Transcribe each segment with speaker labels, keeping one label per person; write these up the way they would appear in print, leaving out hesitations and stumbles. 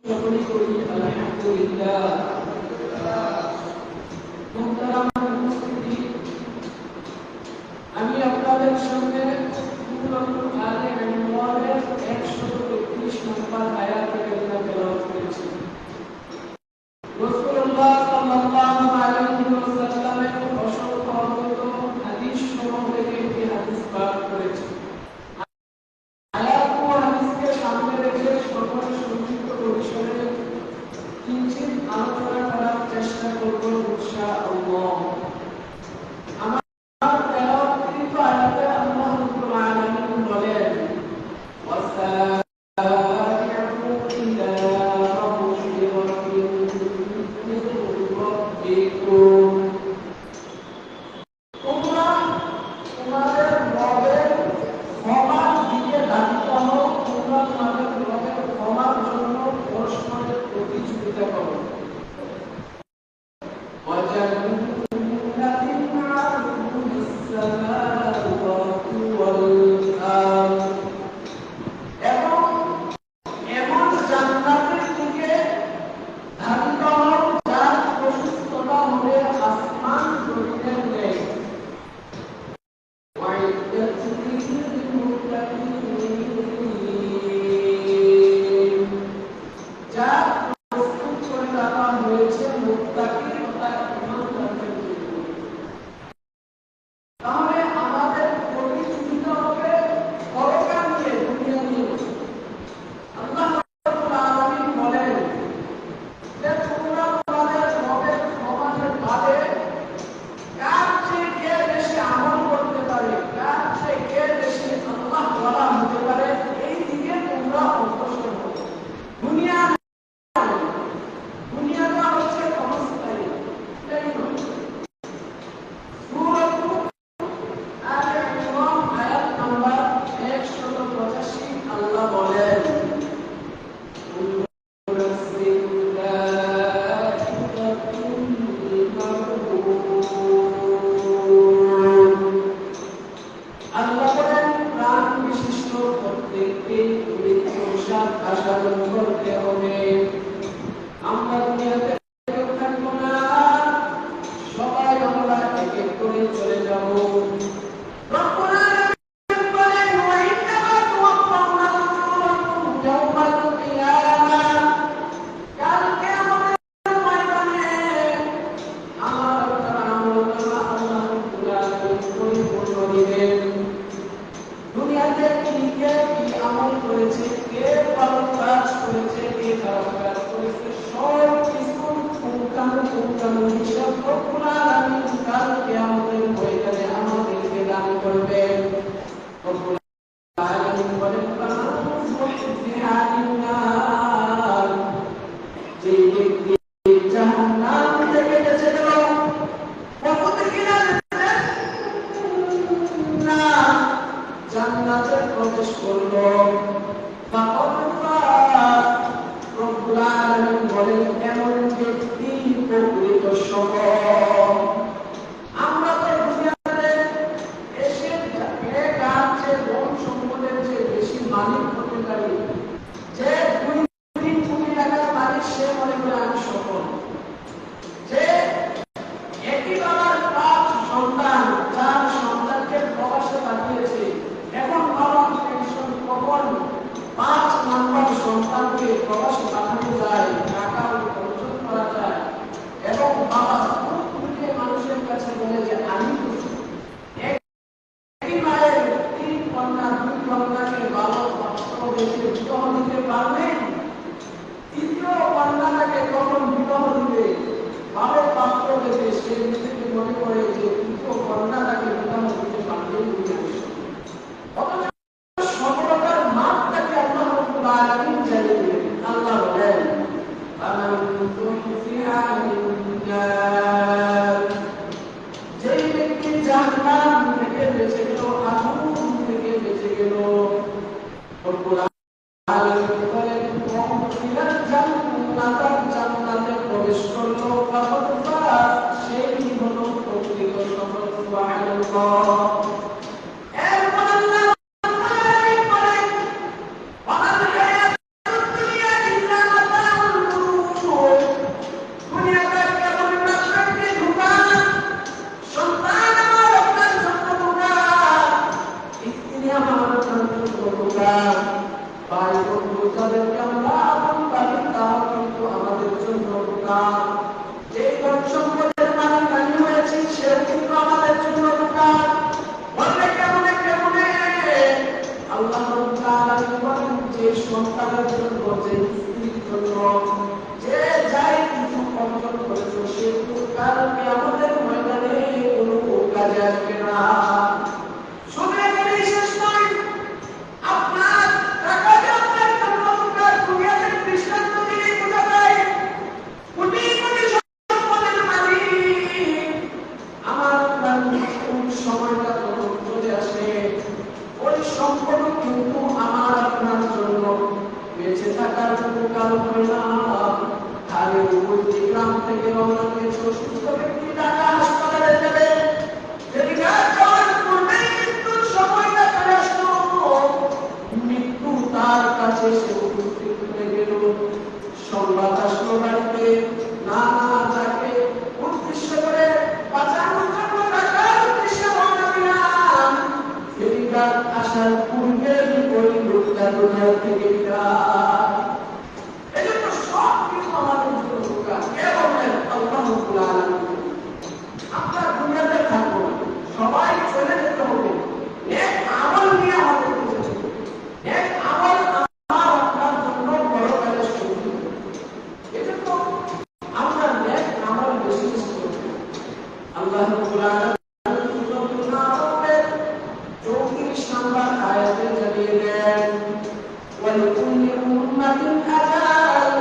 Speaker 1: সকলেই করি আলহামদুলিল্লাহ। মুহতারাম উপস্থিতি, আমি আপনাদের সামনে সূরাতুল আলে ইমরানের 131 নম্বর আয়াত কারিমা তেলাওয়াত করেছি। রাসূলুল্লাহ সাল্লাল্লাহু আলাইহি ওয়াসাল্লামের অসংখ্য অগণিত হাদিস সমূহ থেকে একটি হাদিস পাঠ করেছি। আয়াত ও হাদিসকে সামনে রেখে সকলের সংক্ষিপ্ত পরিসরে কিঞ্চিত আলোচনা করার চেষ্টা করব ইনশাআল্লাহ। আমার তেলাওয়াতকৃত আয়াতে আল্লাহ রাব্বুল আলামিন বলেন, ওয়াসারি'ু ইলা মাগফিরাতিন মিন রাব্বিকুম, তোমরা তোমাদের রবের ক্ষমার দিকে ধাবিত হও, তোমরা তোমাদের রবের ক্ষমার জন্য পরস্পরের প্রতিযোগিতা করো। জান্নাতে প্রবেশ করল। রব্বুল আলামিন বলেন, এমন ব্যক্তি প্রকৃত সফল। আমরা তো দুনিয়াতে এসে ধন সম্পদের যে বেশি মালিক হতে পারি, যে 2-3 কোটি টাকার মালিক, সে মনে করে আমি সফল। যে একই বাবার 5 সন্তান, 4 সন্তানকে প্রবাসে পাঠিয়েছে, এখন বাবার টেনশন কখন 5 নম্বর সন্তানকে প্রবাসে পাঠানো যায়, টাকা উপার্জন করা যায়, এবং বাবা খুঁজে মানুষের কাছে বলে যে আমি একই মায়ের 3 কন্যা 2 কন্যাকে ভালো পাত্র দেখে বিবাহ দিতে পারবেন, তৃতীয় কন্যাটাকে কখন বিবাহ দিবে, ভালো পাত্র দেখে সে নিজেকে মনে করে যে তৃতীয় কন্যাটাকে বিবাহ দিতে পারবেন। অথচ সফলতার মাপটাকে আল্লাহ রাব্বুল আলামিন জানিয়ে দিলেন। আল্লাহ বলেন, যেই ব্যক্তি জাহান্নাম থেকে বেঁচে গেল, আগুন থেকে বেঁচে গেল, রব্বুল আলামিন বলেন, জান্নাতে প্রবেশ করলো, সেই হলো প্রকৃত সফল। সুবহানাল্লাহ। জন্য যে যাই কিছু অর্জন করেছে সে কাল কিয়ামতের ময়দানে কোনো কাজে আসবে না। শুধু এখানেই শেষ নয়, আপনার টাকা যে আপনার জন্য আপনার দুনিয়াতে দৃষ্টান্ত দিলেই বোঝা যায় কোটি কোটি সম্পদের মালিক। আমার আপনার কোন সময়টা যখন চলে আসে ওই সম্পদ কিন্তু আমার আপনার জন্য বেঁচে থাকার কোনো কারণ হয় না। খালি ওই গ্রাম থেকে রওনা দিয়েছে অসুস্থ ব্যক্তি টাকা হাসপাতালে যাবে, সেদিকে যাওয়ার পূর্বেই মৃত্যুর সময়টা চলে আসলো। মৃত্যু তার কাছে এসে উপস্থিত হয়ে গেল। সংবাদ আসলো বাড়িতে, না না তাকে উদ্দেশ্য করে বাঁচানোর জন্য টাকার উদ্দেশ্যে রওনা দিলাম। সেদিকে আসার পূর্বেই ওই লোকটা দুনিয়া থেকে বিদায়। এজন্য সব কিছু আমাদের জন্য দরকার। কে বললেন? আল্লাহ রাব্বুল আলামিন। আমরা দুনিয়াতে থাকবো, সবাই চলে যেতে হবে, নেক আমল নিয়ে আমাদের যেতে হবে। নেক আমল আমার আপনার জন্য বড় কাজের শক্তি। এজন্য আমরা নেক আমল বেশি বেশি করব। আল্লাহ রাব্বুল আলামিন 34 নম্বর আয়াতে জানিয়ে দেন, ওয়ালিকুল্লি উম্মাতিন আজাল,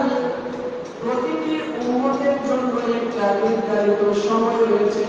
Speaker 1: প্রতিটি উম্মতের জন্য একটা নির্ধারিত সময় রয়েছে।